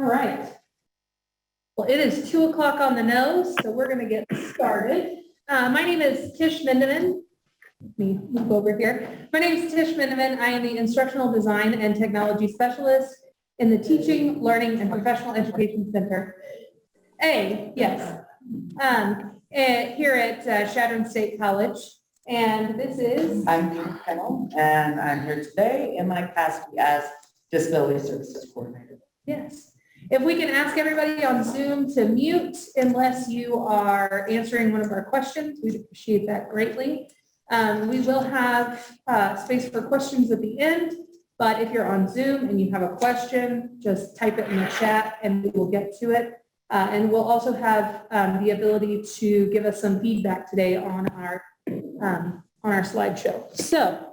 All right. Well, it is 2 o'clock on the nose, so we're going to get started. My name is Mindemann. Let me move over here. My name is Mindemann. I am the Instructional Design and Technology Specialist in the Teaching, Learning, and Professional Education Center. Here at Chadron State College. And this is... I'm Kennell, and I'm here today in my capacity as Disability Services Coordinator. Yes. If we can ask everybody on Zoom to mute unless you are answering one of our questions, we'd appreciate that greatly. We will have space for questions at the end, but if you're on Zoom and you have a question, just type it in the chat and we will get to it. And we'll also have the ability to give us some feedback today on our slideshow. So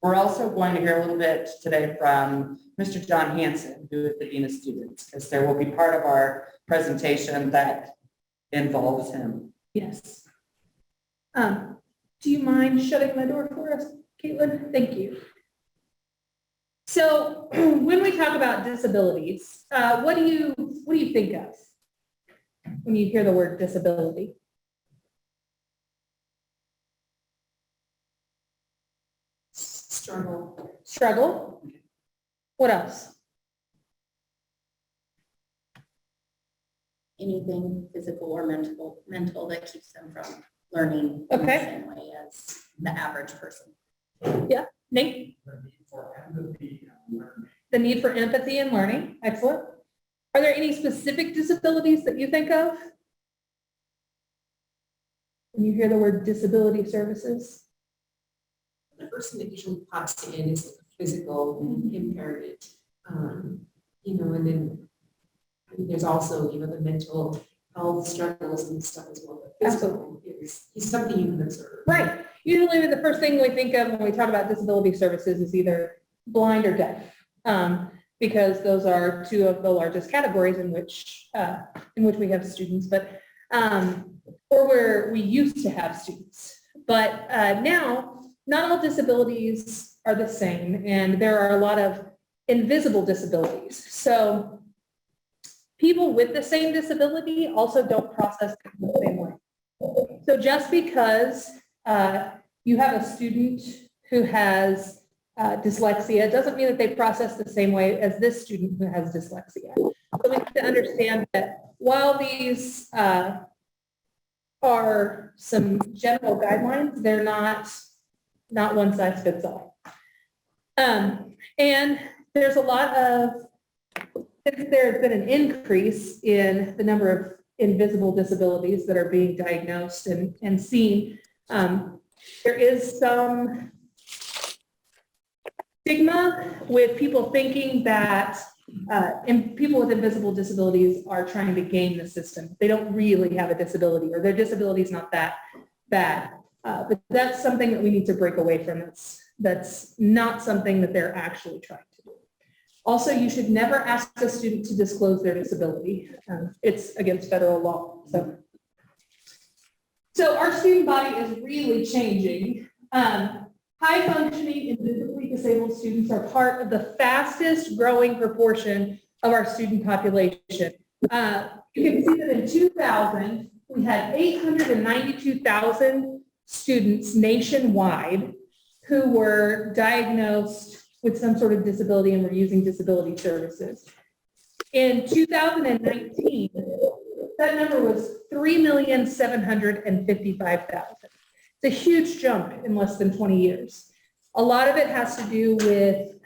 we're also going to hear a little bit today from Mr. John Hansen, who is the Dean of Students, because there will be part of our presentation that involves him. Yes. Do you mind shutting the door for us, Caitlin? Thank you. So when we talk about disabilities, what do you think of when you hear the word disability? Struggle. Struggle. What else? Anything physical or mental that keeps them from learning in the same way as the average person. Yeah, Nate? The need for empathy and learning. Excellent. Are there any specific disabilities that you think of when you hear the word disability services? The first thing that usually pops in is like a physical impairment, and then there's also, the mental health struggles and stuff as well. But physical is something you can observe. Right. Usually the first thing we think of when we talk about disability services is either blind or deaf, because those are two of the largest categories in which we have students, but or where we used to have students. But now, not all disabilities are the same, and there are a lot of invisible disabilities. So people with the same disability also don't process it the same way. So just because you have a student who has dyslexia doesn't mean that they process the same way as this student who has dyslexia. So we need to understand that while these are some general guidelines, they're not one size fits all. And there's a lot of, since there's been an increase in the number of invisible disabilities that are being diagnosed and seen, there is some stigma with people thinking that people with invisible disabilities are trying to game the system. They don't really have a disability, or their disability is not that bad. But that's something that we need to break away from. That's not something that they're actually trying to do. Also, you should never ask a student to disclose their disability. It's against federal law. So our student body is really changing. High functioning and visibly disabled students are part of the fastest growing proportion of our student population. You can see that in 2000, we had 892,000 students nationwide who were diagnosed with some sort of disability and were using disability services. In 2019, that number was 3,755,000. It's a huge jump in less than 20 years. A lot of it has to do with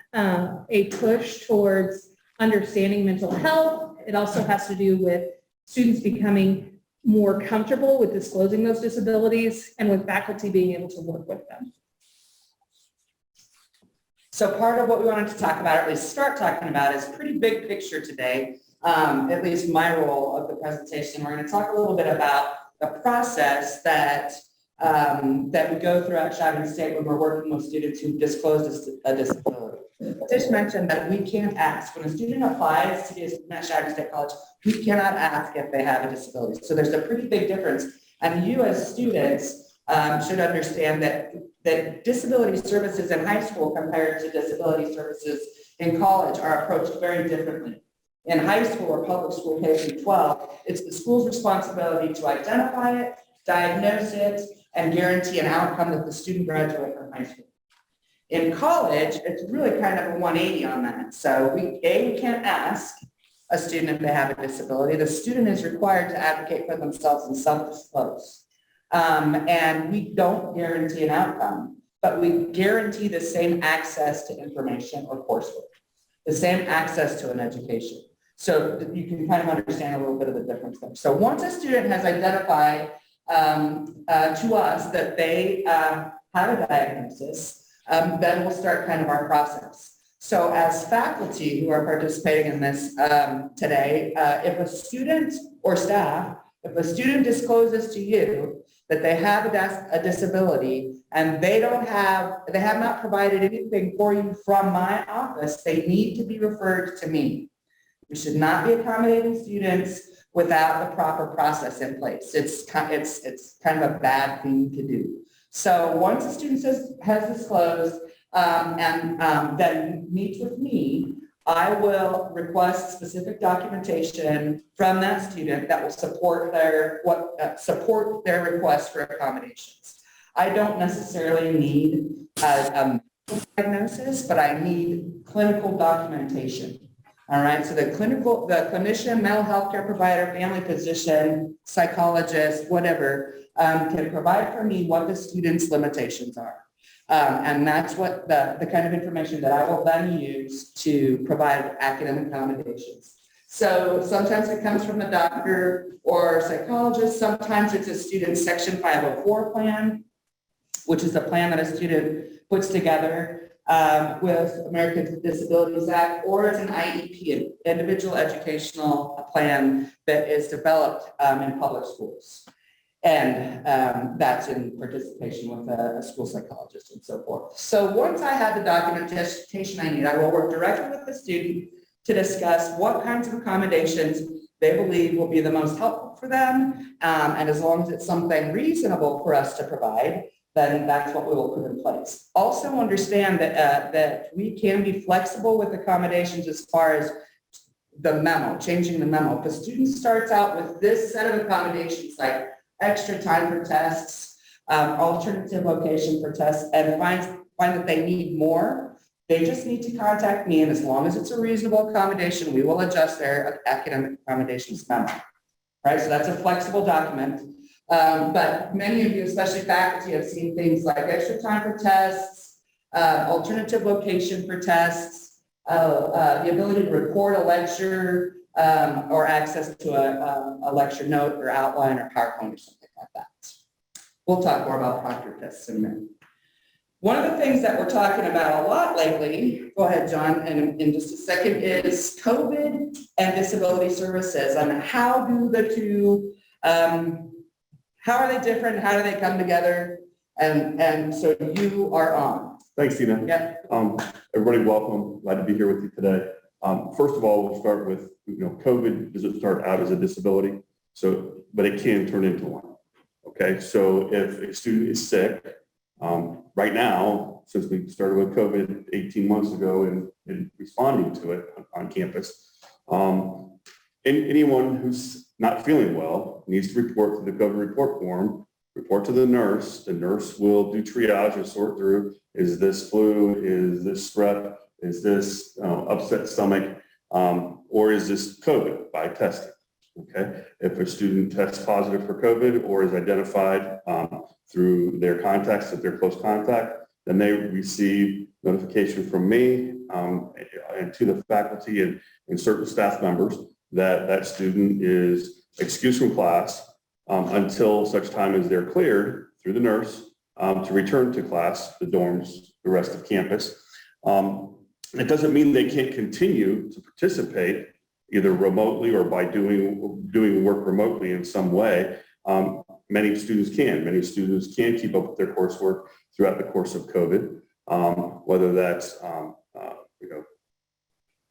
a push towards understanding mental health. It also has to do with students becoming more comfortable with disclosing those disabilities and with faculty being able to work with them. So part of what we wanted to talk about, or at least start talking about, is pretty big picture today, at least my role of the presentation. We're going to talk a little bit about the process that we go through at Chadron State when we're working with students who disclosed a disability. Tish mentioned that we can't ask. When a student applies to be a student at Chadron State College, we cannot ask if they have a disability. So there's a pretty big difference. And you as students should understand that disability services in high school compared to disability services in college are approached very differently. In high school or public school K through 12, it's the school's responsibility to identify it, diagnose it, and guarantee an outcome that the student graduates from high school. In college, it's really kind of a 180 on that. So we can't ask a student if they have a disability. The student is required to advocate for themselves and self-disclose. And we don't guarantee an outcome, but we guarantee the same access to information or coursework, the same access to an education. So you can kind of understand a little bit of the difference there. So once a student has identified to us that they have a diagnosis, then we'll start kind of our process. So as faculty who are participating in this today, if a student or staff, if a student discloses to you that they have a disability and they have not provided anything for you from my office, they need to be referred to me. We should not be accommodating students without the proper process in place. It's kind of a bad thing to do. So once a student has disclosed and then meets with me, I will request specific documentation from that student that will support their request for accommodations. I don't necessarily need a diagnosis, but I need clinical documentation. All right, so the clinician, mental health care provider, family physician, psychologist, whatever, can provide for me what the student's limitations are. And that's what the kind of information that I will then use to provide academic accommodations. So sometimes it comes from a doctor or psychologist. Sometimes it's a student's Section 504 plan, which is a plan that a student puts together with Americans with Disabilities Act, or as an IEP, an individual educational plan that is developed in public schools. And that's in participation with a school psychologist and so forth. So once I have the documentation I need, I will work directly with the student to discuss what kinds of accommodations they believe will be the most helpful for them. And as long as it's something reasonable for us to provide, then that's what we will put in place. Also understand that we can be flexible with accommodations as far as the memo, changing the memo. If a student starts out with this set of accommodations, like extra time for tests, alternative location for tests, and find that they need more, they just need to contact me, and as long as it's a reasonable accommodation, we will adjust their academic accommodations memo. Right, so that's a flexible document. But many of you, especially faculty, have seen things like extra time for tests, alternative location for tests, the ability to record a lecture, or access to a lecture note or outline or PowerPoint or something like that. We'll talk more about proctor tests in a minute. One of the things that we're talking about a lot lately, go ahead, John, and in just a second, is COVID and disability services, and how do the two, how are they different? How do they come together? And so you are on. Thanks, Deena. Yeah. Everybody, welcome. Glad to be here with you today. First of all, we'll start with, COVID doesn't start out as a disability, but it can turn into one. Okay, so if a student is sick, right now, since we started with COVID 18 months ago and responding to it on campus, anyone who's not feeling well needs to report to the COVID report form, report to the nurse. The nurse will do triage and sort through, is this flu, is this strep, is this upset stomach, or is this COVID by testing? Okay, if a student tests positive for COVID or is identified through their contacts, if they're close contact, then they receive notification from me and to the faculty and certain staff members that student is excused from class until such time as they're cleared through the nurse to return to class, the dorms, the rest of campus. It doesn't mean they can't continue to participate either remotely or by doing work remotely in some way. Many students can keep up with their coursework throughout the course of COVID, whether that's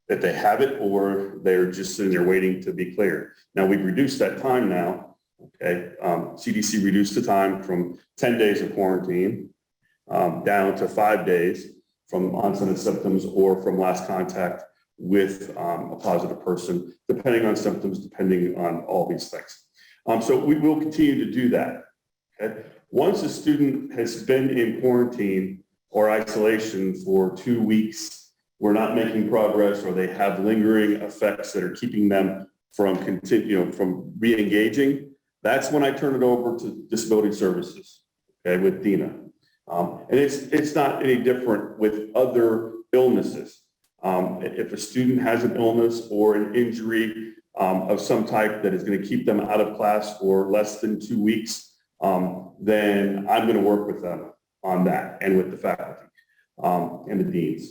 that they have it or they're just sitting there waiting to be cleared. Now we've reduced that time now. Okay, CDC reduced the time from 10 days of quarantine down to 5 days from onset of symptoms or from last contact with a positive person, depending on symptoms, depending on all these things. So we will continue to do that. Okay? Once a student has been in quarantine or isolation for 2 weeks, we're not making progress, or they have lingering effects that are keeping them from from re-engaging, that's when I turn it over to Disability Services, okay, with Deena. And it's not any different with other illnesses. If a student has an illness or an injury of some type that is going to keep them out of class for less than 2 weeks, then I'm going to work with them on that and with the faculty and the deans.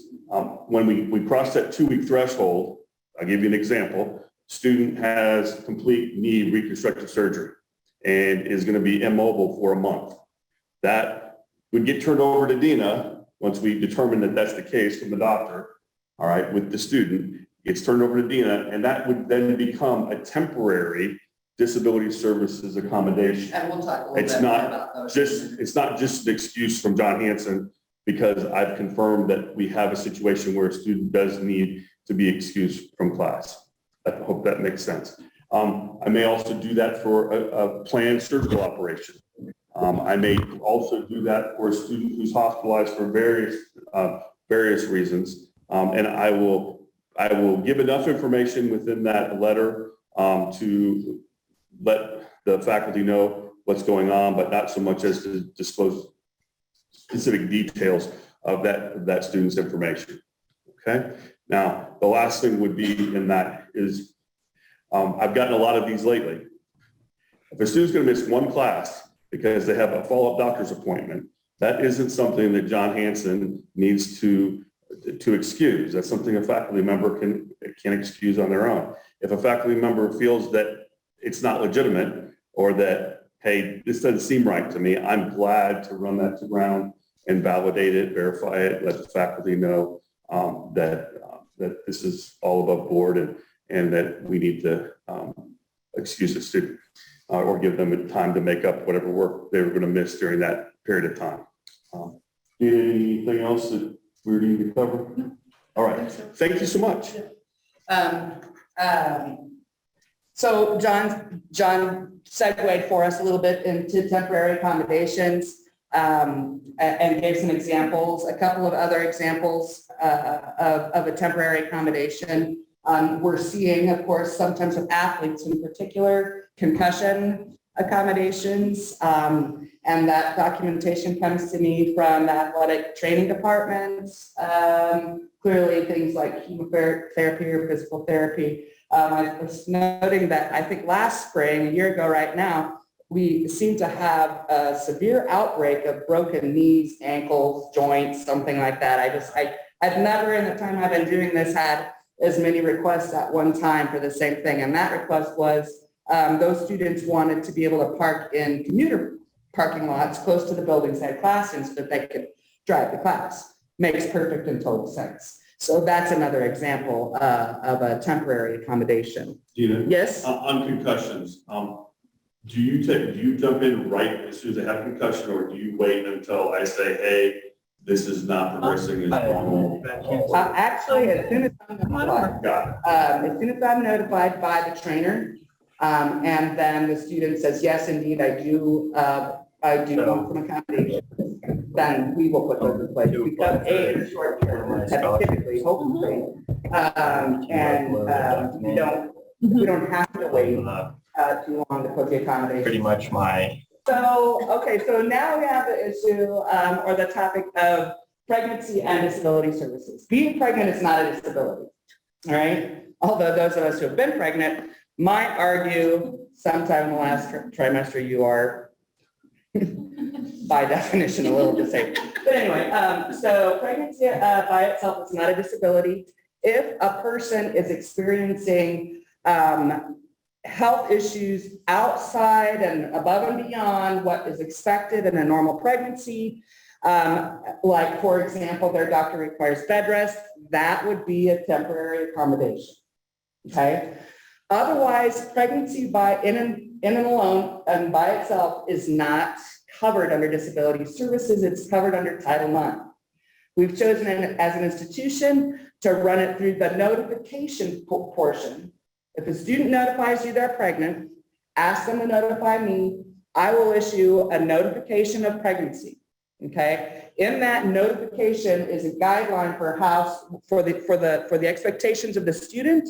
When we cross that 2-week threshold, I'll give you an example. Student has complete knee reconstructive surgery and is going to be immobile for a month. That would get turned over to Deena once we determine that that's the case from the doctor, all right, with the student. It's turned over to Deena, and that would then become a temporary disability services accommodation. And we'll talk a little bit more about those. It's not just an excuse from John Hanson, because I've confirmed that we have a situation where a student does need to be excused from class. I hope that makes sense. I may also do that for a planned surgical operation. I may also do that for a student who's hospitalized for various reasons. And I will give enough information within that letter to let the faculty know what's going on, but not so much as to disclose specific details of that student's information. Okay. Now, the last thing would be in that is, I've gotten a lot of these lately. If a student's going to miss one class because they have a follow-up doctor's appointment, that isn't something that John Hanson needs to excuse. That's something a faculty member can excuse on their own. If a faculty member feels that it's not legitimate, or that, hey, this doesn't seem right to me, I'm glad to run that to ground and validate it, verify it, let the faculty know that this is all above board, and that we need to excuse the student or give them time to make up whatever work they were going to miss during that period of time. Anything else that we need to cover? All right. Thank you so much. So John segued for us a little bit into temporary accommodations and gave some examples, a couple of other examples of a temporary accommodation. We're seeing, of course, sometimes with athletes in particular, concussion accommodations, and that documentation comes to me from the athletic training departments. Clearly things like chemotherapy or physical therapy. I was noting that I think last spring, a year ago right now, we seem to have a severe outbreak of broken knees, ankles, joints, something like that. I've never in the time I've been doing this had as many requests at one time for the same thing. And that request was those students wanted to be able to park in commuter parking lots close to the buildings they had class in so that they could drive to class. Makes perfect and total sense. So that's another example of a temporary accommodation. Deena? Yes? On concussions, do you jump in right as soon as they have a concussion, or do you wait until I say, hey, this is not progressing as normal? Actually, as soon as I'm notified, as soon as I'm notified by the trainer, and then the student says, yes, indeed, I do want some accommodations, then we will put those in place. Because A, it's short term, typically, hopefully, and we don't have to wait too long to put the accommodation. Pretty much my. So, okay, so now we have the issue or the topic of pregnancy and disability services. Being pregnant is not a disability, all right? Although those of us who have been pregnant might argue sometime in the last trimester you are, by definition, a little disabled. But anyway, so pregnancy by itself is not a disability. If a person is experiencing health issues outside and above and beyond what is expected in a normal pregnancy, like, for example, their doctor requires bed rest, that would be a temporary accommodation, okay? Otherwise, pregnancy in and alone and by itself is not covered under disability services. It's covered under Title IX. We've chosen as an institution to run it through the notification portion. If a student notifies you they're pregnant, ask them to notify me. I will issue a notification of pregnancy. Okay, in that notification is a guideline for the expectations of the student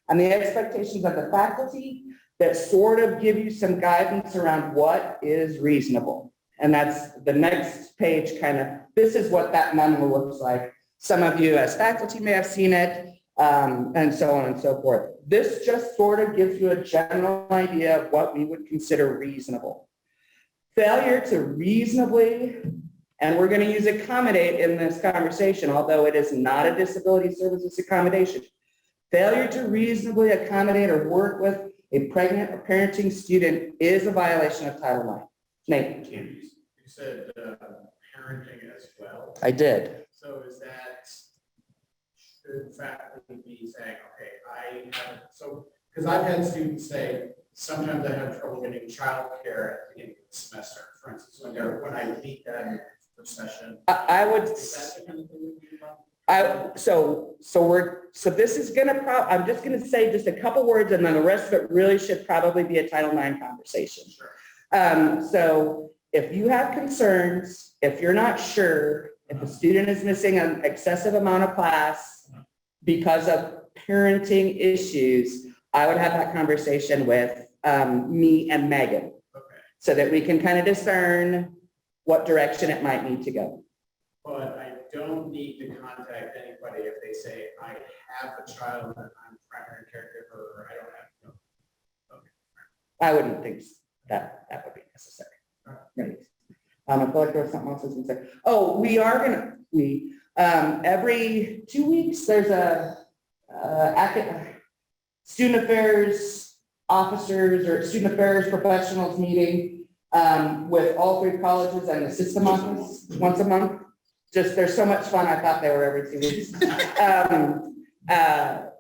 and the expectations of the faculty that sort of give you some guidance around what is reasonable. And that's the next page kind of, this is what that memo looks like. Some of you as faculty may have seen it, and so on and so forth. This just sort of gives you a general idea of what we would consider reasonable. Failure to reasonably, and we're going to use accommodate in this conversation, although it is not a disability services accommodation. Failure to reasonably accommodate or work with a pregnant or parenting student is a violation of Title IX. Nate? You said parenting as well. I did. So is that, should faculty be saying, okay, I have, so, because I've had students say, sometimes I have trouble getting childcare at the beginning of the semester, for instance, when I meet them for session. I would, Is that the kind of thing that we want? so this is going to, I'm just going to say just a couple words and then the rest of it really should probably be a Title IX conversation. Sure. So if you have concerns, if you're not sure, if a student is missing an excessive amount of class because of parenting issues, I would have that conversation with me and Megan. Okay. So that we can kind of discern what direction it might need to go. But I don't need to contact anybody if they say, I have a child and I'm primary caregiver, or I don't have, okay. I wouldn't think that would be necessary. Right. I feel like there was something else I was gonna say. Oh, every 2 weeks, there's a student affairs officers or student affairs professionals meeting with all 3 colleges and the system office once a month. Just, they're so much fun. I thought they were every 2 weeks.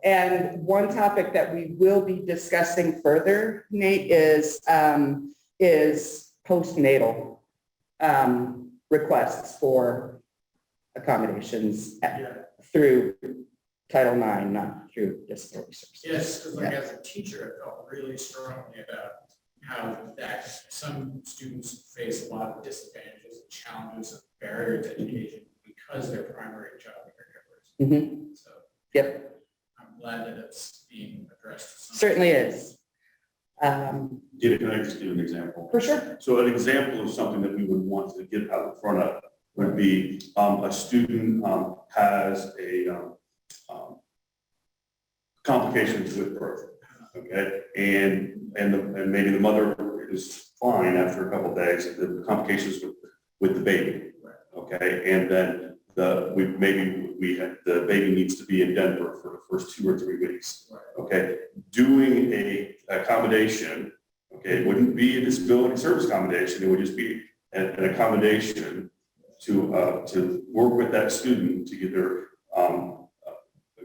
And one topic that we will be discussing further, Nate, is postnatal requests for accommodations through Title IX, not through disability services. Yes, because like as a teacher, I felt really strongly about how that some students face a lot of disadvantages and challenges and barriers to education because they're primary child caregivers. Mm-hmm. So Yep, I'm glad that it's being addressed. certainly is. Deena, can I just give an example? For sure. So an example of something that we would want to get out in front of would be a student has a complications with birth, okay? And maybe the mother is fine after a couple of days, the complications with the baby, okay? And then the baby needs to be in Denver for the first 2 or 3 weeks, okay? Doing a accommodation, okay, it wouldn't be a disability service accommodation, it would just be an accommodation to work with that student to either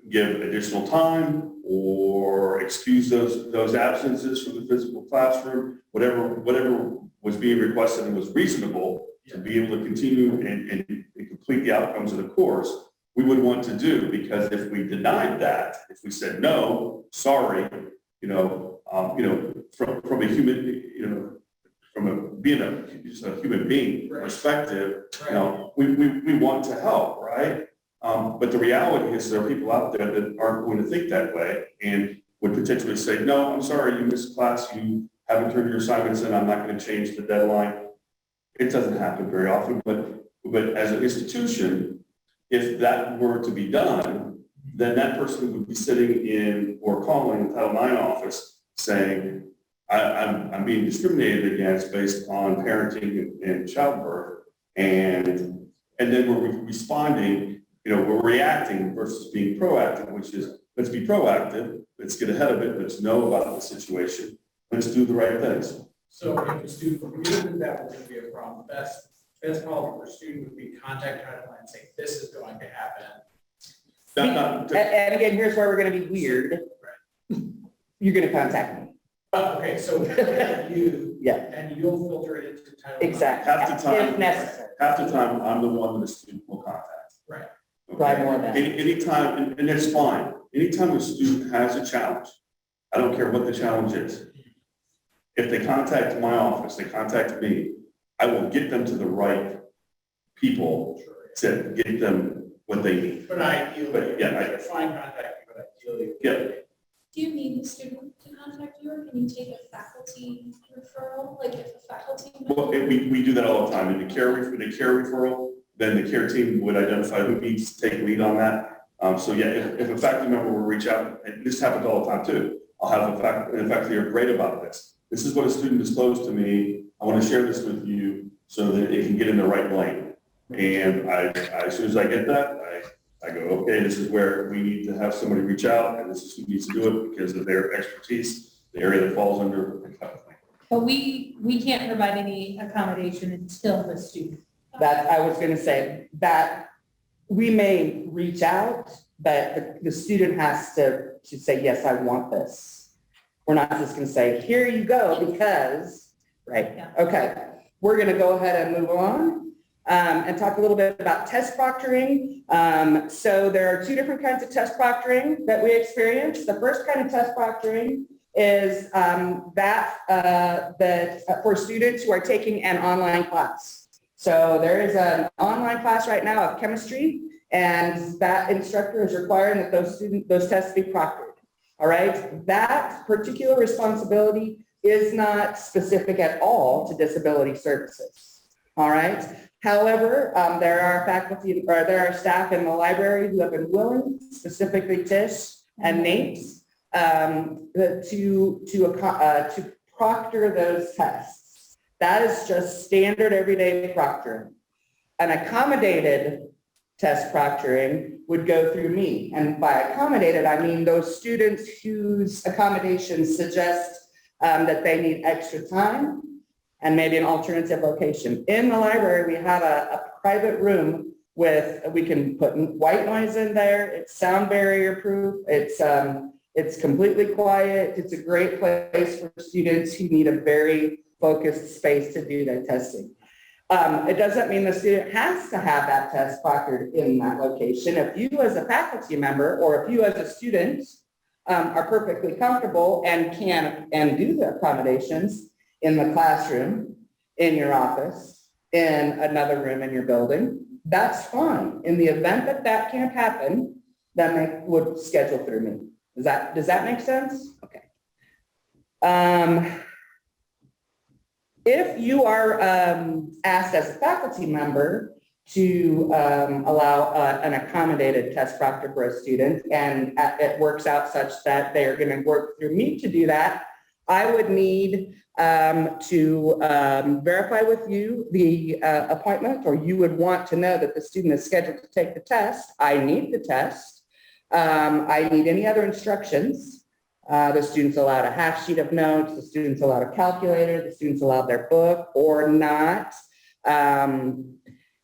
give additional time or excuse those absences from the physical classroom, whatever was being requested and was reasonable to be able to continue and complete the outcomes of the course, we would want to do, because if we denied that, if we said, no, sorry, from a human, being a human being perspective, we want to help, right? But the reality is there are people out there that aren't going to think that way and would potentially say, no, I'm sorry, you missed class, you haven't turned your assignments in, I'm not going to change the deadline. It doesn't happen very often, but as an institution, if that were to be done, then that person would be sitting in or calling the Title IX office saying, I'm being discriminated against based on parenting and childbirth. And then we're responding, we're reacting versus being proactive, which is, let's be proactive, let's get ahead of it, let's know about the situation, let's do the right things. So if a student knew that was going to be a problem, best policy for a student would be contact Title IX and say, this is going to happen. And again, here's where we're going to be weird. You're going to contact me. Oh, okay, so you, Yeah. and you'll filter it into Title IX. Exactly. Half the time, If necessary. half the time, I'm the one that the student will contact. Right. Provide more of that. Anytime, and it's fine, anytime a student has a challenge, I don't care what the challenge is. If they contact my office, they contact me, I will get them to the right people to get them what they need. But ideally, But, yeah, I find contact, but ideally. Yeah. Do you need the student to contact you, or can you take a faculty referral, like if a faculty Well, member? we do that all the time. In the care referral, then the care team would identify who needs to take lead on that. So yeah, if a faculty member will reach out, and this happens all the time too, I'll have a faculty are great about this. This is what a student disclosed to me. I want to share this with you so that it can get in the right lane. And as soon as I get that, I go, okay, this is where we need to have somebody reach out, and this is who needs to do it because of their expertise, the area that falls under. But we can't provide any accommodation until the student. That, I was gonna say, that we may reach out, but the student has to say, yes, I want this. We're not just gonna say, here you go, because, right, Yeah. okay. We're gonna go ahead and move on and talk a little bit about test proctoring. So there are two different kinds of test proctoring that we experience. The first kind of test proctoring is that for students who are taking an online class. So there is an online class right now of chemistry, and that instructor is requiring that those tests be proctored. All right, that particular responsibility is not specific at all to disability services. All right. However, there are faculty or there are staff in the library who have been willing, specifically Tish and Nate, to proctor those tests. That is just standard everyday proctoring. An accommodated test proctoring would go through me. And by accommodated, I mean those students whose accommodations suggest that they need extra time and maybe an alternative location. In the library, we have a private room we can put white noise in there. It's sound barrier proof. It's completely quiet. It's a great place for students who need a very focused space to do their testing. It doesn't mean the student has to have that test proctored in that location. If you as a faculty member or if you as a student are perfectly comfortable and can do the accommodations in the classroom, in your office, in another room in your building, that's fine. In the event that that can't happen, then they would schedule through me. Does that make sense? Okay. If you are asked as a faculty member to allow an accommodated test proctor for a student, and it works out such that they are going to work through me to do that, I would need to verify with you the appointment, or you would want to know that the student is scheduled to take the test. I need the test. I need any other instructions. The student's allowed a half sheet of notes, the student's allowed a calculator, the student's allowed their book or not.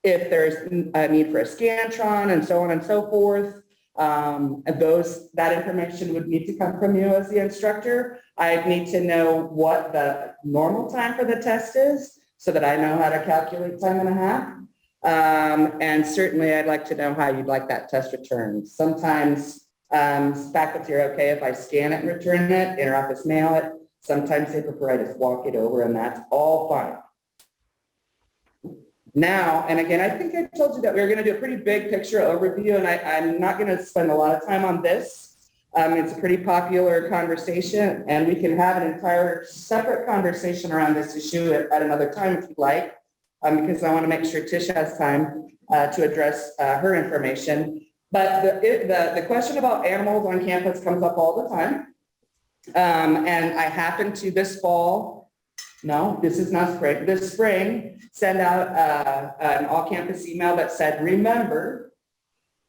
If there's a need for a Scantron and so on and so forth, that information would need to come from you as the instructor. I'd need to know what the normal time for the test is so that I know how to calculate time and a half. And certainly I'd like to know how you'd like that test returned. Sometimes faculty are okay if I scan it and return it, interoffice mail it. Sometimes they prefer I just walk it over, and that's all fine. Now, and again, I think I told you that we were going to do a pretty big picture overview, and I'm not going to spend a lot of time on this. It's a pretty popular conversation, and we can have an entire separate conversation around this issue at another time if you'd like, because I want to make sure Tish has time to address her information. But the question about animals on campus comes up all the time. And I happen to this fall, no, this is not spring, this spring, send out an all-campus email that said, remember,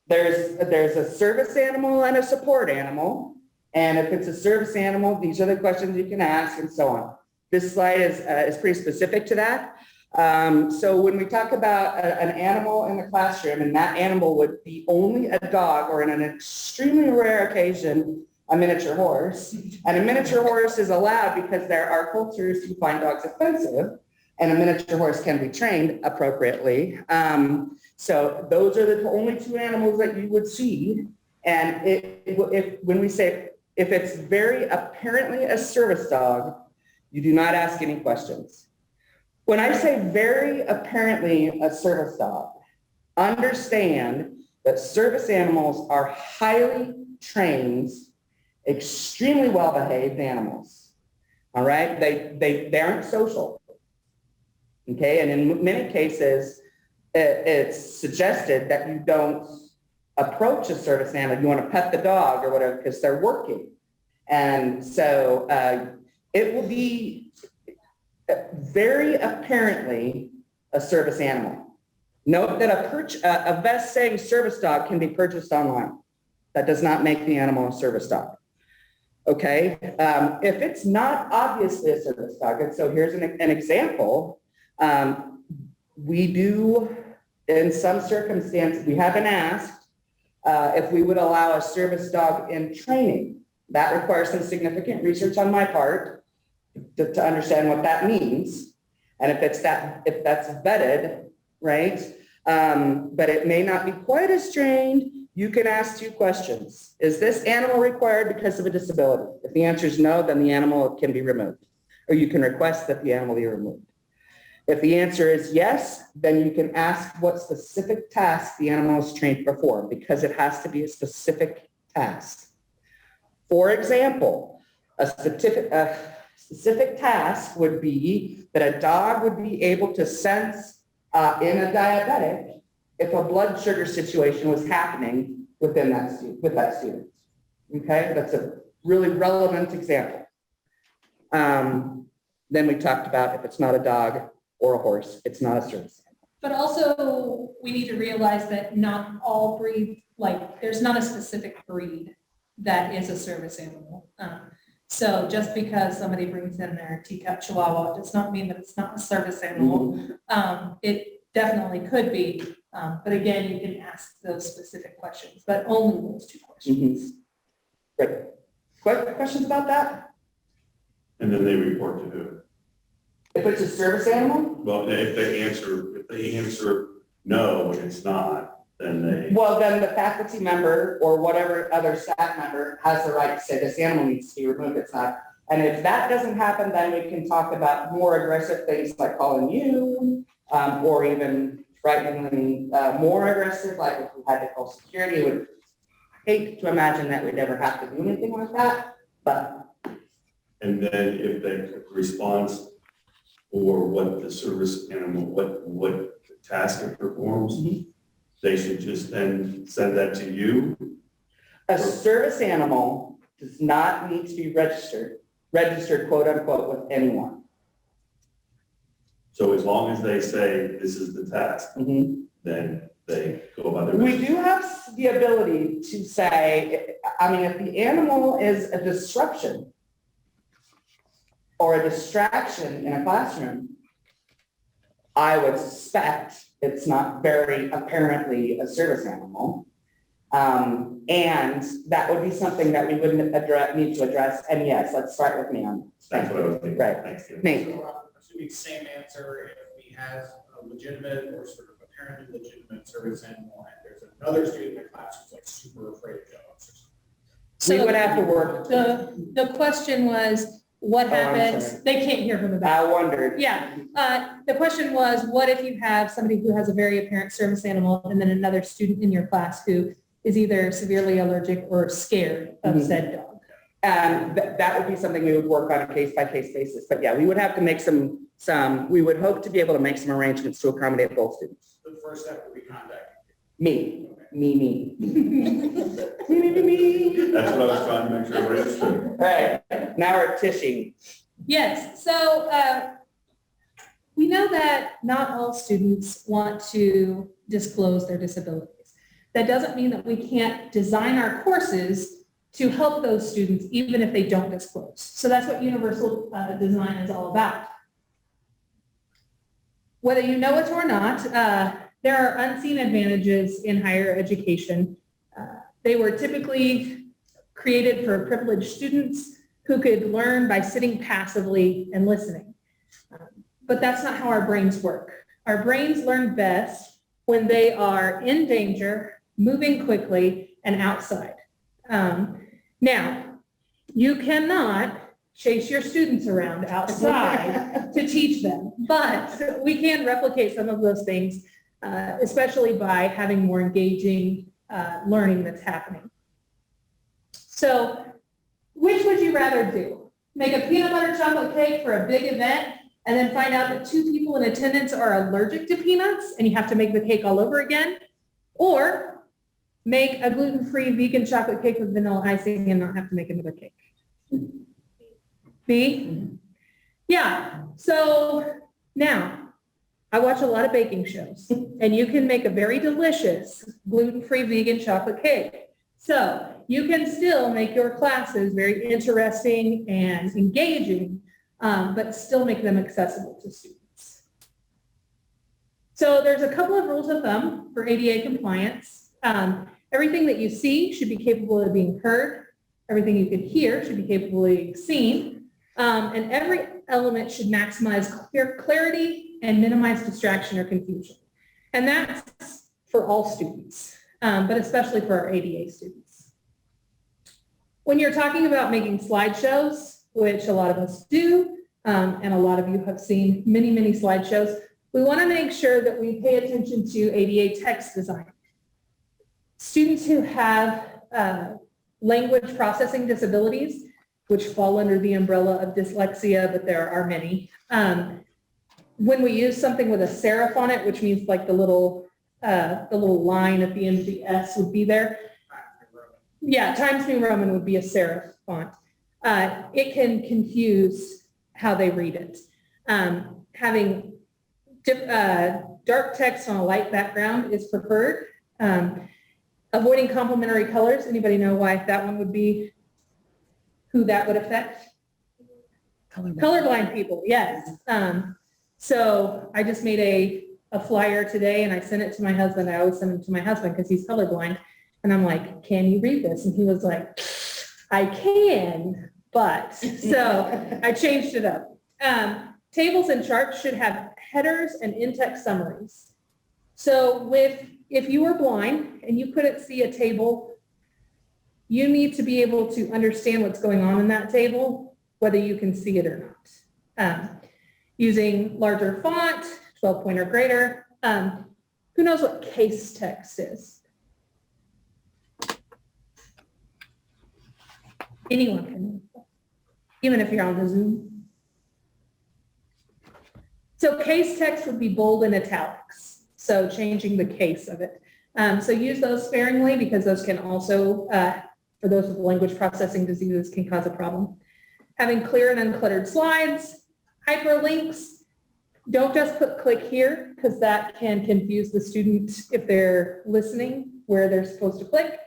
there's a service animal and a support animal. And if it's a service animal, these are the questions you can ask and so on. This slide is pretty specific to that. So when we talk about an animal in the classroom, and that animal would be only a dog, or in an extremely rare occasion, a miniature horse. And a miniature horse is allowed because there are cultures who find dogs offensive. and a miniature horse can be trained appropriately. So those are the only two animals that you would see. And when we say, if it's very apparently a service dog, you do not ask any questions. When I say very apparently a service dog, understand that service animals are highly trained, extremely well-behaved animals. All right, they aren't social. Okay, and in many cases, it's suggested that you don't approach a service animal. You want to pet the dog or whatever because they're working, and so it will be very apparently a service animal. Note that a vest saying service dog can be purchased online. That does not make the animal a service dog. Okay, if it's not obviously a service dog, and so here's an example. We do, in some circumstances, we haven't asked if we would allow a service dog in training. That requires some significant research on my part to understand what that means. And if that's vetted, right? But it may not be quite as trained. You can ask two questions. Is this animal required because of a disability? If the answer is no, then the animal can be removed, or you can request that the animal be removed. If the answer is yes, then you can ask what specific task the animal is trained to perform, because it has to be a specific task. For example, a specific task would be that a dog would be able to sense in a diabetic if a blood sugar situation was happening with that student. Okay, that's a really relevant example. Then we talked about if it's not a dog or a horse, it's not a service animal. But also, we need to realize that not all breeds, like, there's not a specific breed that is a service animal. So just because somebody brings in their teacup chihuahua does not mean that it's not a service animal. It definitely could be, but again, you can ask those specific questions, but only those two questions. Great. Questions about that? And then they report to who? If it's a service animal? Well, if they answer no, and it's not, then they. Well, then the faculty member or whatever other staff member has the right to say this animal needs to be removed. It's not. And if that doesn't happen, then we can talk about more aggressive things like calling you, or even frighteningly more aggressive, like if we had to call security. Would hate to imagine that we'd ever have to do anything like that, but. And then if the response or what the service animal, what task it performs, they should just then send that to you? A service animal does not need to be registered quote unquote with anyone. So as long as they say this is the task, then they go by their. We do have the ability to say, I mean, if the animal is a disruption or a distraction in a classroom, I would suspect it's not very apparently a service animal. And that would be something that we wouldn't need to address. And yes, let's start with me on that. That's what I was thinking. Right. Thanks, Deena. Nate. So I'm assuming same answer if he has a legitimate or sort of apparently legitimate service animal, and there's another student in the class who's like super afraid of dogs or something. We would have to work. The question was, what Oh, I'm happens? sorry. They can't hear from the back. I wondered. Yeah, the question was, what if you have somebody who has a very apparent service animal and then another student in your class who is either severely allergic or scared of said dog? And that would be something we would work on a case-by-case basis. But yeah, we would have to make we would hope to be able to make some arrangements to accommodate both students. The first step would be contacting. Me. Me. That's what I was trying to make sure everybody understood. All right, now we're tishing. Yes, so we know that not all students want to disclose their disabilities. That doesn't mean that we can't design our courses to help those students, even if they don't disclose. So that's what universal design is all about. Whether you know it or not, there are unseen advantages in higher education. They were typically created for privileged students who could learn by sitting passively and listening. but that's not how our brains work. Our brains learn best when they are in danger, moving quickly, and outside. Now, you cannot chase your students around outside to teach them, but we can replicate some of those things, especially by having more engaging learning that's happening. So, which would you rather do? Make a peanut butter chocolate cake for a big event and then find out that 2 people in attendance are allergic to peanuts and you have to make the cake all over again? Or make a gluten-free vegan chocolate cake with vanilla icing and not have to make another cake? B? Yeah, so now I watch a lot of baking shows and you can make a very delicious gluten-free vegan chocolate cake. So you can still make your classes very interesting and engaging, but still make them accessible to students. So there's a couple of rules of thumb for ADA compliance. Everything that you see should be capable of being heard. Everything you can hear should be capable of being seen. And every element should maximize clarity and minimize distraction or confusion. And that's for all students, but especially for our ADA students. When you're talking about making slideshows, which a lot of us do, and a lot of you have seen many, many slideshows, we want to make sure that we pay attention to ADA text design. Students who have language processing disabilities, which fall under the umbrella of dyslexia, but there are many. When we use something with a serif on it, which means like the little line at the end of the S would be there. Yeah, Times New Roman would be a serif font. It can confuse how they read it. Having dark text on a light background is preferred. Avoiding complementary colors. Anybody know why that one would be? Who that would affect? Colorblind people, yes. So I just made a flyer today and I sent it to my husband. I always send it to my husband because he's colorblind. And I'm like, can you read this? And he was like, I can, but. So I changed it up. Tables and charts should have headers and in-text summaries. So if you were blind and you couldn't see a table, you need to be able to understand what's going on in that table, whether you can see it or not. Using larger font, 12 point or greater. Who knows what case text is? Anyone can, even if you're on the Zoom. So case text would be bold and italics. So changing the case of it. So use those sparingly because those can also, for those with language processing diseases, can cause a problem. Having clear and uncluttered slides, hyperlinks. Don't just put click here because that can confuse the student if they're listening where they're supposed to click.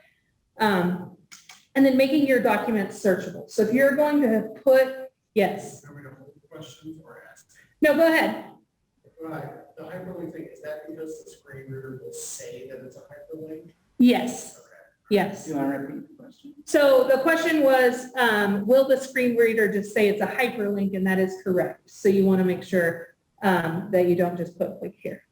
And then making your documents searchable. So if you're going to put, yes. Are we going to hold questions or ask? No, go ahead. Right. The hyperlink thing, is that because the screen reader will say that it's a hyperlink? Yes. Okay. Yes. Do you want to repeat the question? So the question was, will the screen reader just say it's a hyperlink? And that is correct. So you want to make sure that you don't just put click here.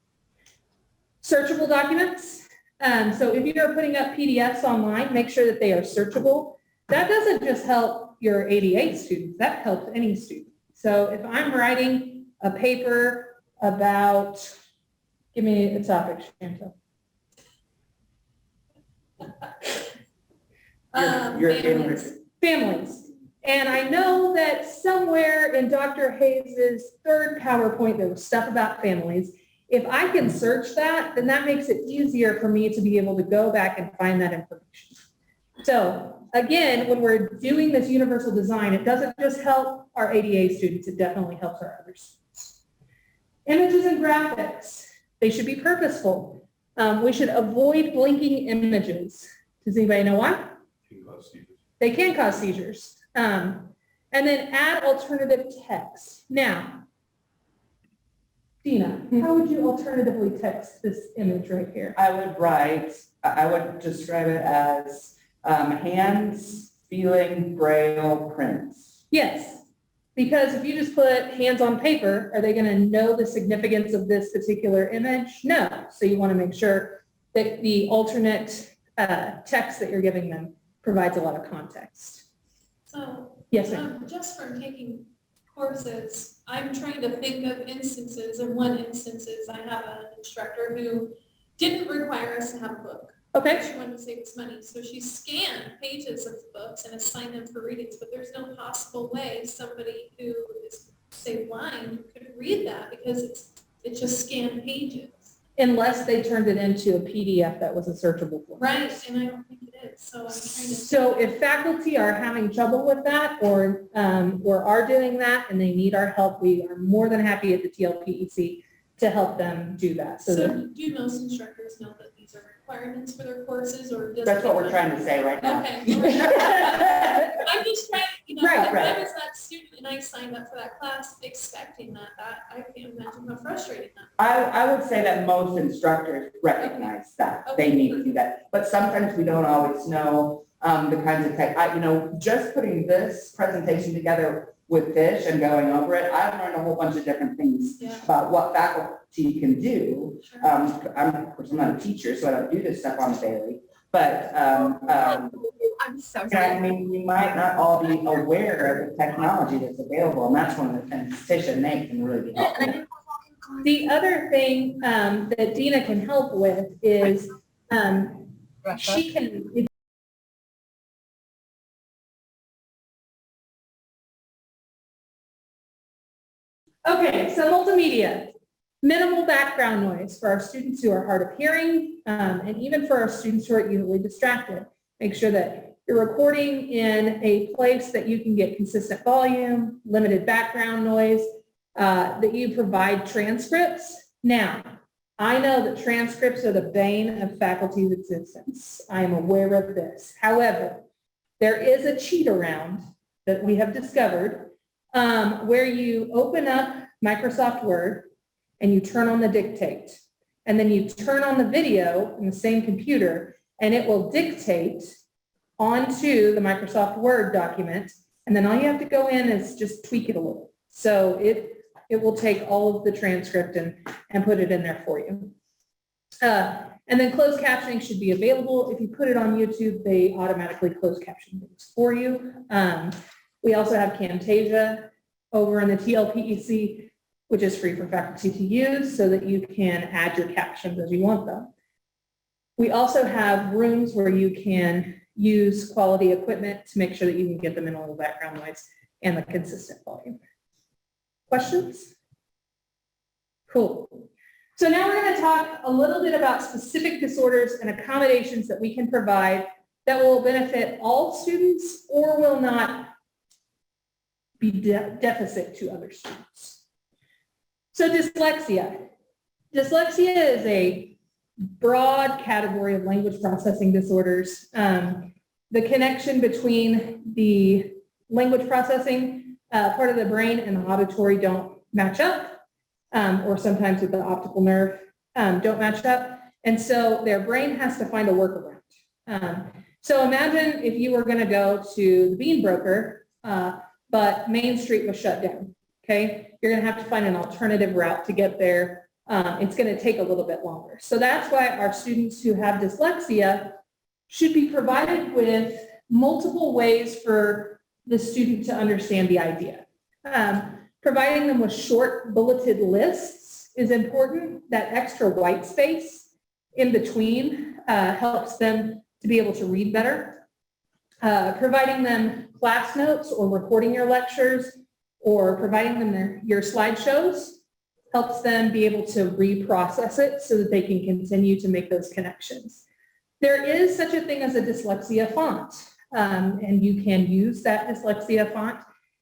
Searchable documents. So if you're putting up PDFs online, make sure that they are searchable. That doesn't just help your ADA students, that helps any student. So if I'm writing a paper about, give me a topic, Chantal. Families. And I know that somewhere in Dr. Hayes's third PowerPoint, there was stuff about families. If I can search that, then that makes it easier for me to be able to go back and find that information. So again, when we're doing this universal design, it doesn't just help our ADA students, it definitely helps our other students. Images and graphics, they should be purposeful. We should avoid blinking images. Does anybody know why? They can cause seizures. And then add alternative text. Now, Deena, how would you alternatively text this image right here? I would describe it as hands feeling braille prints. Yes, Because if you just put hands on paper, are they going to know the significance of this particular image? No. So you want to make sure that the alternate text that you're giving them provides a lot of context. So, Yes, ma'am. just from taking courses, I'm trying to think of instances, and one instance is I have an instructor who didn't require us to have a book. Okay. She wanted to save us money, so she scanned pages of books and assigned them for readings, but there's no possible way somebody who is, say, blind could read that because it's just scanned pages. Unless they turned it into a PDF that was a searchable form. Right, and I don't think it is, so I'm trying to. So if faculty are having trouble with that or are doing that and they need our help, we are more than happy at the TLPEC to help them do that. So that- do most instructors know that these are requirements for their courses, or does? That's what we're trying to say right now. Okay. I'm just trying, Right, if right. I was that student and I signed up for that class expecting that, I can't imagine how frustrating that. I would say that most instructors recognize that they need to do that, but sometimes we don't always know the kinds of tech. Just putting this presentation together with Tish and going over it, I've learned a whole bunch of different things Yeah. about what faculty can do. Sure. Of course, I'm not a teacher, so I don't do this stuff on the daily, but I'm so I mean, we might not all be aware of the technology that's available, and that's one of the things Tish and Nate can really be helpful. The other thing that Deena can help with is she can. Okay, so multimedia, minimal background noise for our students who are hard of hearing, and even for our students who are easily distracted. Make sure that you're recording in a place that you can get consistent volume, limited background noise, that you provide transcripts. Now, I know that transcripts are the bane of faculty's existence. I am aware of this. However, there is a cheat around that we have discovered where you open up Microsoft Word and you turn on the dictate. And then you turn on the video in the same computer and it will dictate onto the Microsoft Word document. And then all you have to go in is just tweak it a little. So it will take all of the transcript and put it in there for you. And then closed captioning should be available. If you put it on YouTube, they automatically close caption things for you. We also have Camtasia over in the TLPEC, which is free for faculty to use so that you can add your captions as you want them. We also have rooms where you can use quality equipment to make sure that you can get the minimal background noise and the consistent volume. Questions? Cool. So now we're going to talk a little bit about specific disorders and accommodations that we can provide that will benefit all students or will not be deficit to other students. So dyslexia. Dyslexia is a broad category of language processing disorders. The connection between the language processing part of the brain and the auditory don't match up, or sometimes with the optical nerve don't match up. And so their brain has to find a workaround. So imagine if you were going to go to the bean broker, but Main Street was shut down, okay? You're going to have to find an alternative route to get there. It's going to take a little bit longer. So that's why our students who have dyslexia should be provided with multiple ways for the student to understand the idea. Providing them with short bulleted lists is important. That extra white space in between helps them to be able to read better. Providing them class notes or recording your lectures or providing them your slideshows helps them be able to reprocess it so that they can continue to make those connections. There is such a thing as a dyslexia font, and you can use that dyslexia font.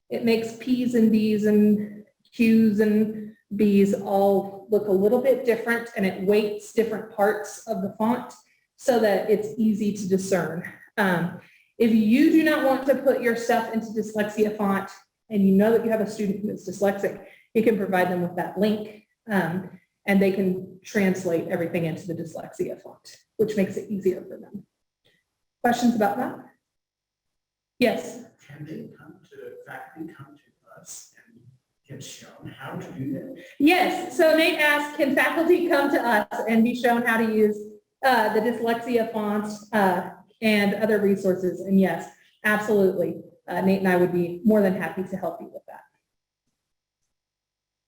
It makes P's and D's and Q's and B's all look a little bit different, and it weights different parts of the font so that it's easy to discern. If you do not want to put your stuff into dyslexia font and you know that you have a student who is dyslexic, you can provide them with that link and they can translate everything into the dyslexia font, which makes it easier for them. Questions about that? Yes. Can they faculty come to us get shown how to do that? Yes, so Nate asked, can faculty come to us and be shown how to use the dyslexia fonts and other resources? And yes, absolutely. Nate and I would be more than happy to help you with that.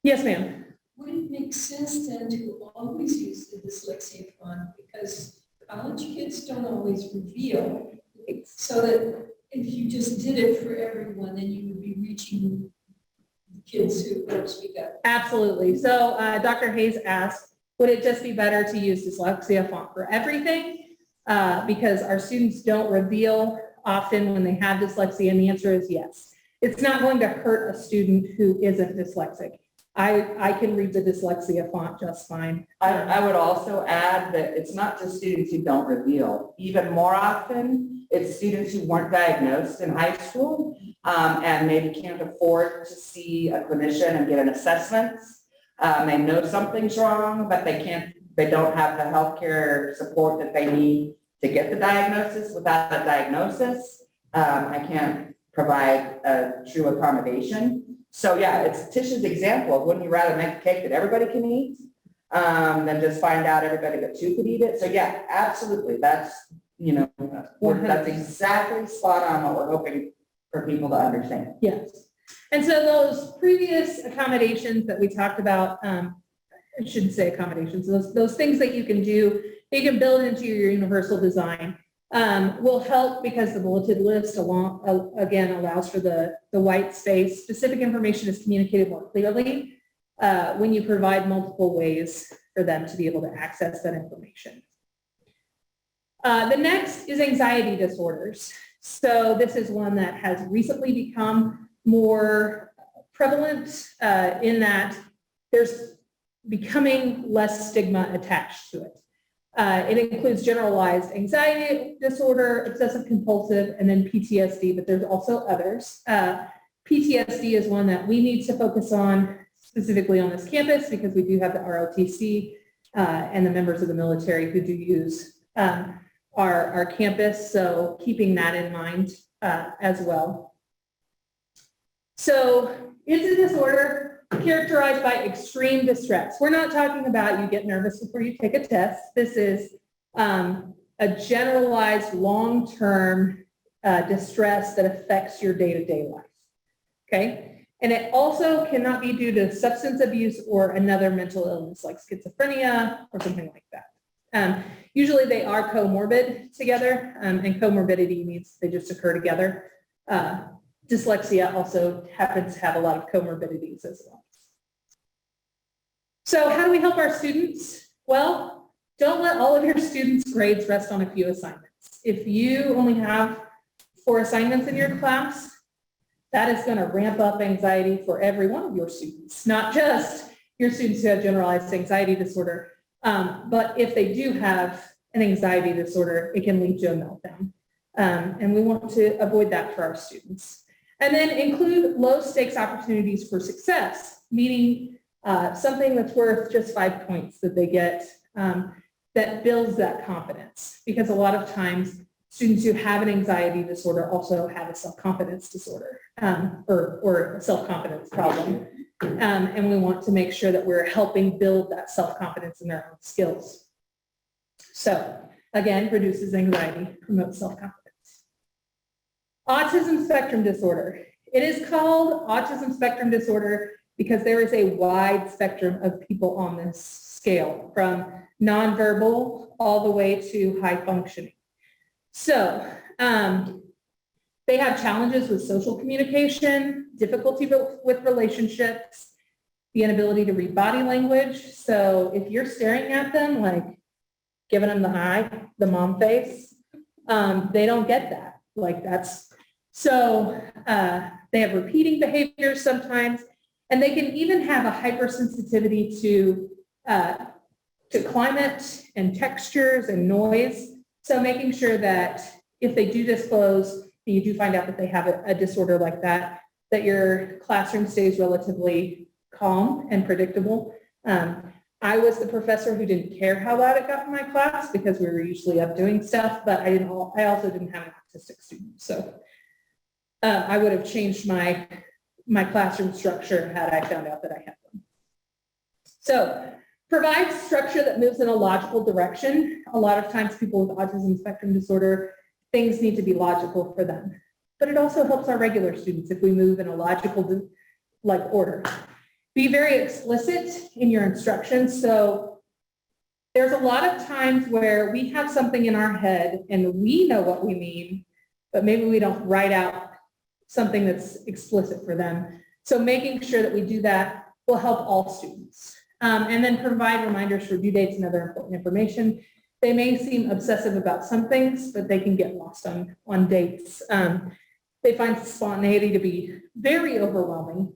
Yes, ma'am. Would it make sense then to always use the dyslexia font, because college kids don't always reveal, so that if you just did it for everyone, then you would be reaching kids who don't speak up? Absolutely. So Dr. Hayes asked, would it just be better to use dyslexia font for everything? Because our students don't reveal often when they have dyslexia, and the answer is yes. It's not going to hurt a student who isn't dyslexic. I can read the dyslexia font just fine. I would also add that it's not just students who don't reveal. Even more often, it's students who weren't diagnosed in high school and maybe can't afford to see a clinician and get an assessment. They know something's wrong, but they don't have the healthcare support that they need to get the diagnosis. Without a diagnosis, I can't provide a true accommodation. So yeah, it's Tish's example of, wouldn't you rather make a cake that everybody can eat than just find out everybody but you could eat it? So yeah, absolutely. That's, that's exactly spot on what we're hoping for people to understand. Yes. And so those previous accommodations that we talked about, I shouldn't say accommodations, those things that you can do, you can build into your universal design, will help, because the bulleted list again allows for the white space. Specific information is communicated more clearly when you provide multiple ways for them to be able to access that information. The next is anxiety disorders. So this is one that has recently become more prevalent in that there's becoming less stigma attached to it. It includes generalized anxiety disorder, obsessive compulsive, and then PTSD, but there's also others. PTSD is one that we need to focus on specifically on this campus, because we do have the ROTC and the members of the military who do use our campus, so keeping that in mind as well. So it's a disorder characterized by extreme distress. We're not talking about you get nervous before you take a test. This is a generalized long-term distress that affects your day-to-day life, okay? And it also cannot be due to substance abuse or another mental illness like schizophrenia or something like that. Usually they are comorbid together, and comorbidity means they just occur together. Dyslexia also happens to have a lot of comorbidities as well. So how do we help our students? Well, don't let all of your students' grades rest on a few assignments. If you only have 4 assignments in your class, that is going to ramp up anxiety for every one of your students, not just your students who have generalized anxiety disorder, but if they do have an anxiety disorder, it can lead to a meltdown. And we want to avoid that for our students. And then include low stakes opportunities for success, meaning something that's worth just 5 points that they get that builds that confidence. Because a lot of times students who have an anxiety disorder also have a self-confidence disorder or a self-confidence problem. And we want to make sure that we're helping build that self-confidence in their own skills. So again, reduces anxiety, promotes self-confidence. Autism spectrum disorder. It is called autism spectrum disorder because there is a wide spectrum of people on this scale, from nonverbal all the way to high functioning. So they have challenges with social communication, difficulty with relationships, the inability to read body language. So if you're staring at them, like giving them the eye, the mom face, they don't get that. Like that's, so they have repeating behaviors sometimes, and they can even have a hypersensitivity to climate and textures and noise. So making sure that if they do disclose, and you do find out that they have a disorder like that, that your classroom stays relatively calm and predictable. I was the professor who didn't care how loud it got in my class because we were usually up doing stuff, but I also didn't have an autistic student. So I would have changed my my classroom structure had I found out that I had one. So provide structure that moves in a logical direction. A lot of times people with autism spectrum disorder, things need to be logical for them. But it also helps our regular students if we move in a logical order. Be very explicit in your instructions. So there's a lot of times where we have something in our head and we know what we mean, but maybe we don't write out something that's explicit for them. So making sure that we do that will help all students. And then provide reminders for due dates and other important information. They may seem obsessive about some things, but they can get lost on dates. They find spontaneity to be very overwhelming,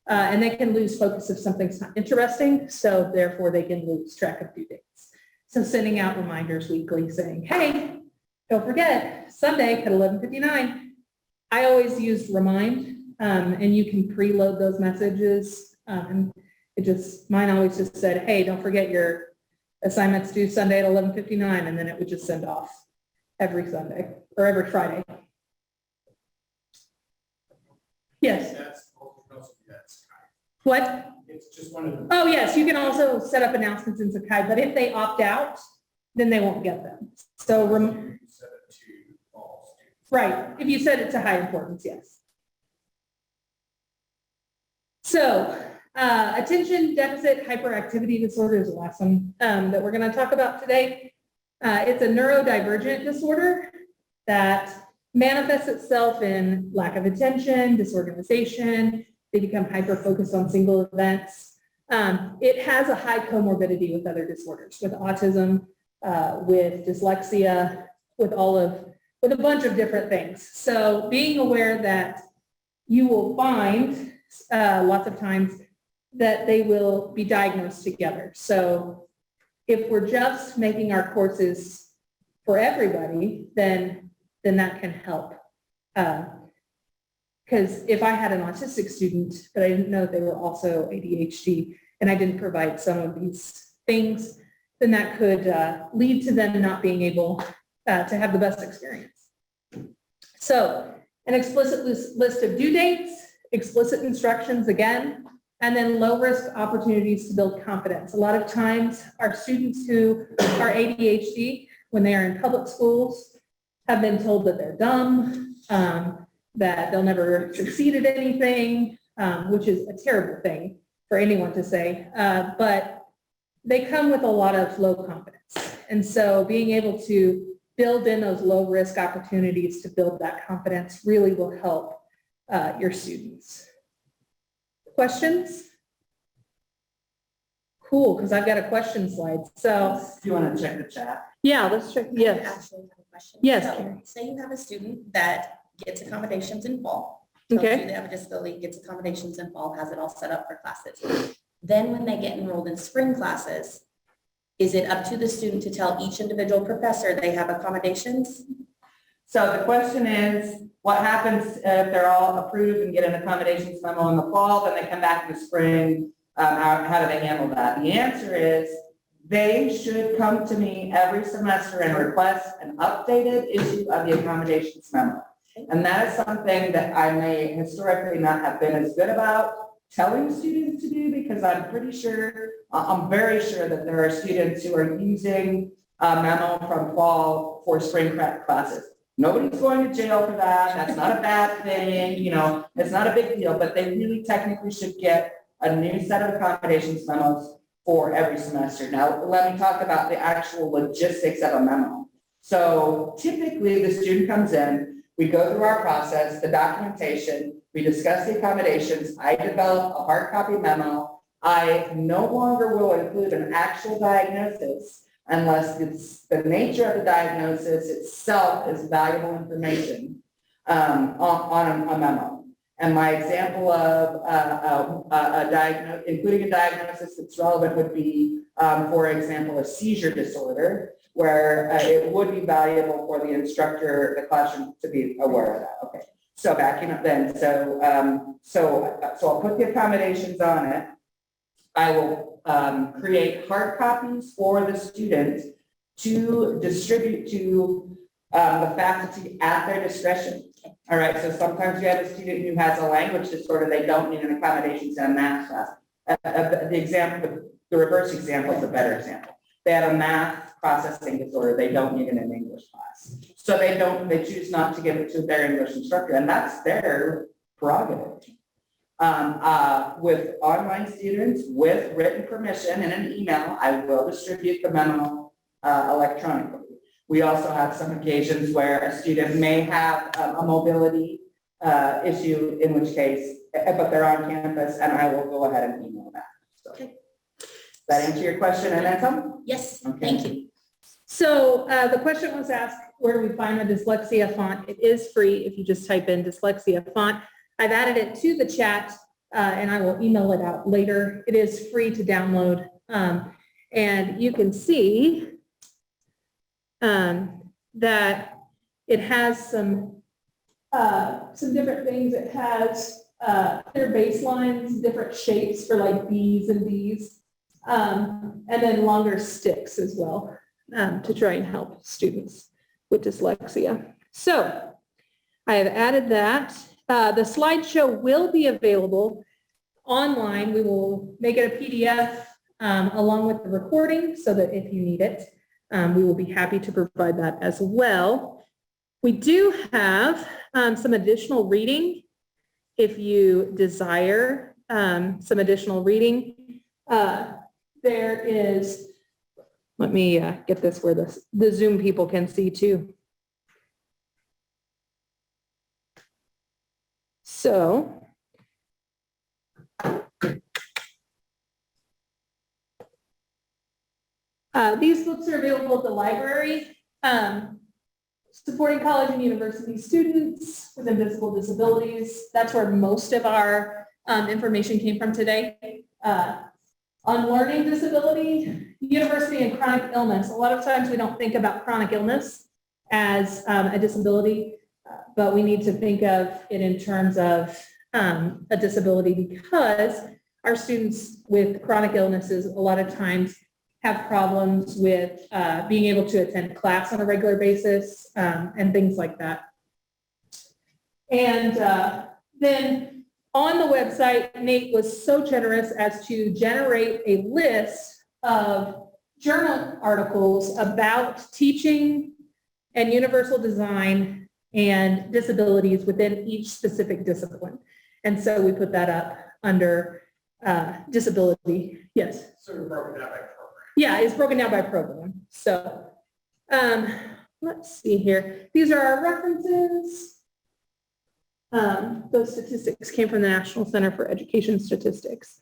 and they can lose focus if something's not interesting, so therefore they can lose track of due dates. So sending out reminders weekly saying, hey, don't forget, Sunday at 11:59. I always used remind, and you can preload those messages. Mine always just said, hey, don't forget your assignments due Sunday at 11:59, and then it would just send off every Sunday or every Friday. Yes. What? It's just one of the. Oh, yes, you can also set up announcements in Sakai, but if they opt out, then they won't get them. So, right, if you set it to high importance, yes. So, attention deficit hyperactivity disorder is the last one that we're going to talk about today. It's a neurodivergent disorder that manifests itself in lack of attention, disorganization. They become hyper-focused on single events. It has a high comorbidity with other disorders, with autism, with dyslexia, with a bunch of different things. So being aware that you will find lots of times that they will be diagnosed together. So if we're just making our courses for everybody, then that can help. Because if I had an autistic student, but I didn't know that they were also ADHD, and I didn't provide some of these things, then that could lead to them not being able to have the best experience. So an explicit list of due dates, explicit instructions again, and then low-risk opportunities to build confidence. A lot of times our students who are ADHD, when they are in public schools, have been told that they're dumb, that they'll never succeed at anything, which is a terrible thing for anyone to say, but they come with a lot of low confidence. And so being able to build in those low-risk opportunities to build that confidence really will help your students. Questions? Cool, because I've got a question slide. So Do you want to check the chat? yeah, let's check. Yes. I actually have a question. Yes, So, Carrie. say you have a student that gets accommodations in fall. Tells Okay. you they have a disability, gets accommodations in fall, has it all set up for classes. Then when they get enrolled in spring classes, is it up to the student to tell each individual professor they have accommodations? So the question is, what happens if they're all approved and get an accommodations memo in the fall, then they come back in the spring? How do they handle that? The answer is they should come to me every semester and request an updated issue of the accommodations memo. And that is something that I may historically not have been as good about telling students to do, because I'm very sure that there are students who are using a memo from fall for spring prep classes. Nobody's going to jail for that. That's not a bad thing. It's not a big deal, but they really technically should get a new set of accommodations memos for every semester. Now, let me talk about the actual logistics of a memo. So typically the student comes in, we go through our process, the documentation, we discuss the accommodations, I develop a hard copy memo. I no longer will include an actual diagnosis unless it's the nature of the diagnosis itself is valuable information on a memo. And my example of including a diagnosis that's relevant would be, for example, a seizure disorder, where it would be valuable for the instructor, the classroom, to be aware of that. Okay, so backing up then, so I'll put the accommodations on it. I will create hard copies for the student to distribute to the faculty at their discretion. All right, so sometimes you have a student who has a language disorder, they don't need an accommodations in a math class. The reverse example is a better example. They have a math processing disorder, they don't need it in an English class. So they choose not to give it to their English instructor, and that's their prerogative. With online students, with written permission and an email, I will distribute the memo electronically. We also have some occasions where a student may have a mobility issue, in which case, but they're on campus, and I will go ahead and email that. So, Okay. does that answer your question and then some? Yes, Okay. thank you. So the question was asked, where do we find the dyslexia font? It is free if you just type in dyslexia font. I've added it to the chat and I will email it out later. It is free to download. And you can see that it has some different things. It has clear baselines, different shapes for like B's and D's, and then longer sticks as well to try and help students with dyslexia. So I have added that. The slideshow will be available online. We will make it a PDF along with the recording so that if you need it, we will be happy to provide that as well. We do have some additional reading if you desire some additional reading. There is, let me get this where the Zoom people can see too. So these books are available at the library, supporting college and university students with invisible disabilities. That's where most of our information came from today. On learning disability, university, and chronic illness. A lot of times we don't think about chronic illness as a disability, but we need to think of it in terms of a disability because our students with chronic illnesses a lot of times have problems with being able to attend class on a regular basis and things like that. And then on the website, Nate was so generous as to generate a list of journal articles about teaching and universal design and disabilities within each specific discipline. And so we put that up under disability. Yes. Sort of broken down by program. Yeah, it's broken down by program. So let's see here. These are our references. Those statistics came from the National Center for Education Statistics.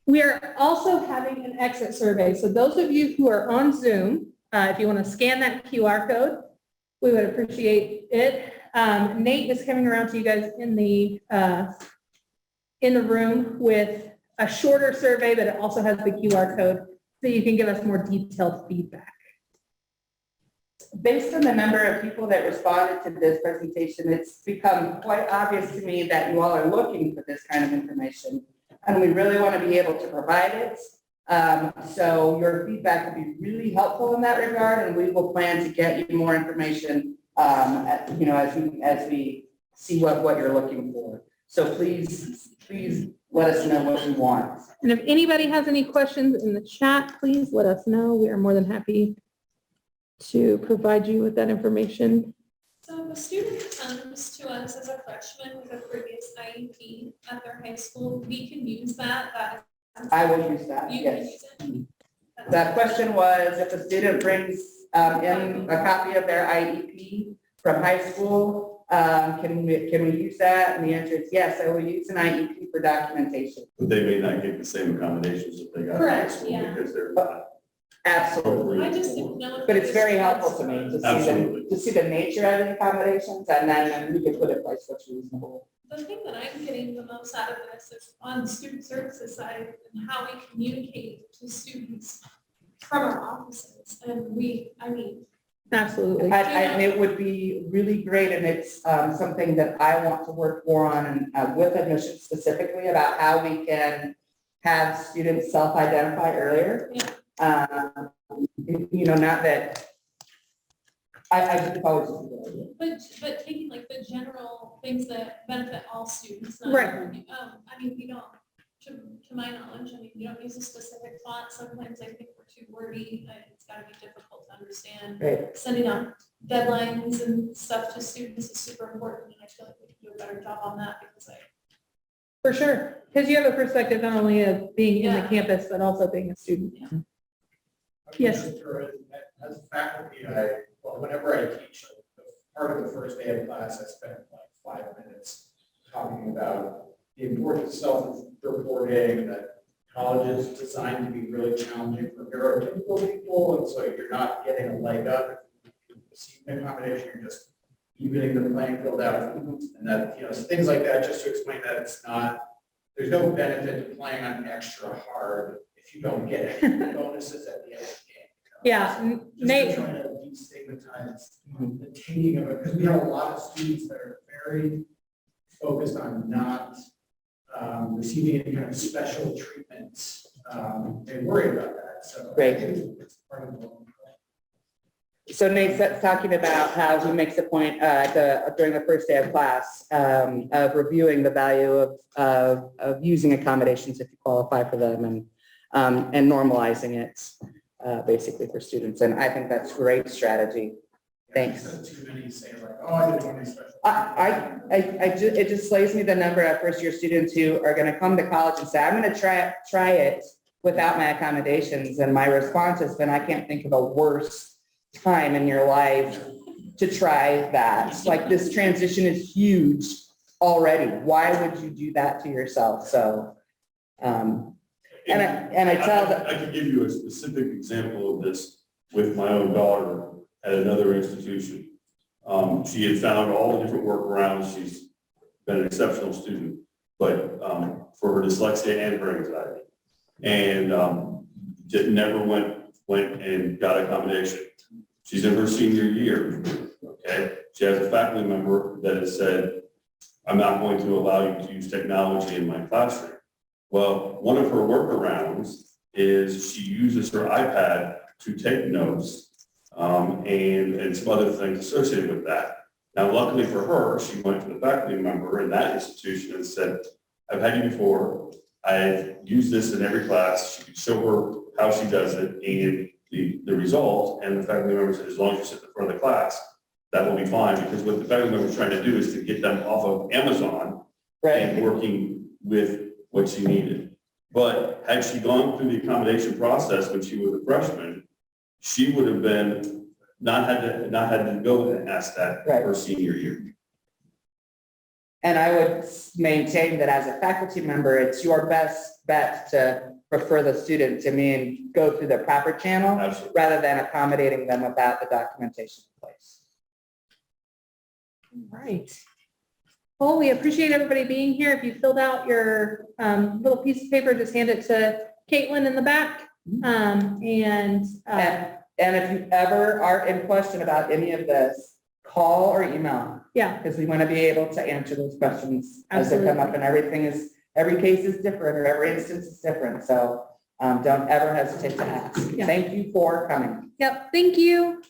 We are also having an exit survey. So those of you who are on Zoom, if you want to scan that QR code, we would appreciate it. Nate is coming around to you guys in the room with a shorter survey, but it also has the QR code so you can give us more detailed feedback. Based on the number of people that responded to this presentation, it's become quite obvious to me that you all are looking for this kind of information, and we really want to be able to provide it. So your feedback will be really helpful in that regard, and we will plan to get you more information, as we see what you're looking for. So please let us know what you want. And if anybody has any questions in the chat, please let us know. We are more than happy to provide you with that information. So if a student comes to us as a freshman with a previous IEP at their high school, we can use that. I will use that, You can yes. use it. That question was, if a student brings in a copy of their IEP from high school, can we use that? And the answer is yes, I will use an IEP for documentation. But they may not get the same accommodations that they got in high Correct, school yeah. because they're not. Absolutely. I just didn't know. if But it's very it was- helpful to me Absolutely. to see the nature of the accommodations, and then we can put in place what's reasonable. The thing that I'm getting the most out of this is on the student services side and how we communicate to students from our offices. And Absolutely. And it would be really great, and it's something that I want to work more on with admissions specifically about how we can have students self-identify earlier. Yeah. Not that, I just always just a good idea. but taking like the general things that benefit all students. Not Right. I mean, we don't, to my knowledge, I mean, you don't use a specific font. Sometimes I think we're too wordy. It's gotta be difficult to understand. Right. Sending out deadlines and stuff to students is super important, and I feel like we can do a better job on that because For sure, because you have a perspective not only of being in the Yeah. campus, but also being a student. Yes. As a faculty, whenever I teach, part of the first day of class, I spend like 5 minutes talking about the importance of self-reporting, that college is designed to be really challenging for neurotypical people, and so you're not getting a leg up. If you receive an accommodation, you're just evening the playing field out, and that, so things like that, just to explain that it's not, there's no benefit to playing on extra hard if you don't get any bonuses at the end of the game. Yeah, So Nate. just to try to destigmatize the taking of it, because we have a lot of students that are very focused on not receiving any kind of special treatment. They worry about that, so. Right. I think it's part of the. So Nate's talking about how he makes a point during the first day of class of reviewing the value of using accommodations if you qualify for them and normalizing it basically for students. And I think that's great strategy. Thanks. Too many say like, oh, I didn't want any special. It just slays me the number of first-year students who are going to come to college and say, I'm going to try it without my accommodations. And my response has been, I can't think of a worse time in your life to try that. Like, this transition is huge already. Why would you do that to yourself? So, and I tell that. I could give you a specific example of this with my own daughter at another institution. She had found all the different workarounds. She's been an exceptional student, but for her dyslexia and her anxiety, and never went and got accommodation. She's in her senior year. Okay, she has a faculty member that has said, "I'm not going to allow you to use technology in my classroom." Well, one of her workarounds is she uses her iPad to take notes. And some other things associated with that. Now, luckily for her, she went to the faculty member in that institution and said, I've had you before. I've used this in every class. She could show her how she does it and the result. And the faculty member said, as long as you sit in front of the class, that will be fine. Because what the faculty member is trying to do is to get them off of Amazon and working with what she needed. But had she gone through the accommodation process when she was a freshman, she would have been not had to go and ask that her senior year. And I would maintain that as a faculty member, it's your best bet to refer the student to me and go through the proper channel. Absolutely. Rather than accommodating them without the documentation in place. All right. Well, we appreciate everybody being here. If you filled out your little piece of paper, just hand it to Caitlin in the back. And if you ever are in question about any of this, call or email. Yeah. Because we want to be able to answer those questions as they come up, and every case is different, or every instance is different. So don't ever hesitate to ask. Yeah. Thank you for coming. Yep. Thank you.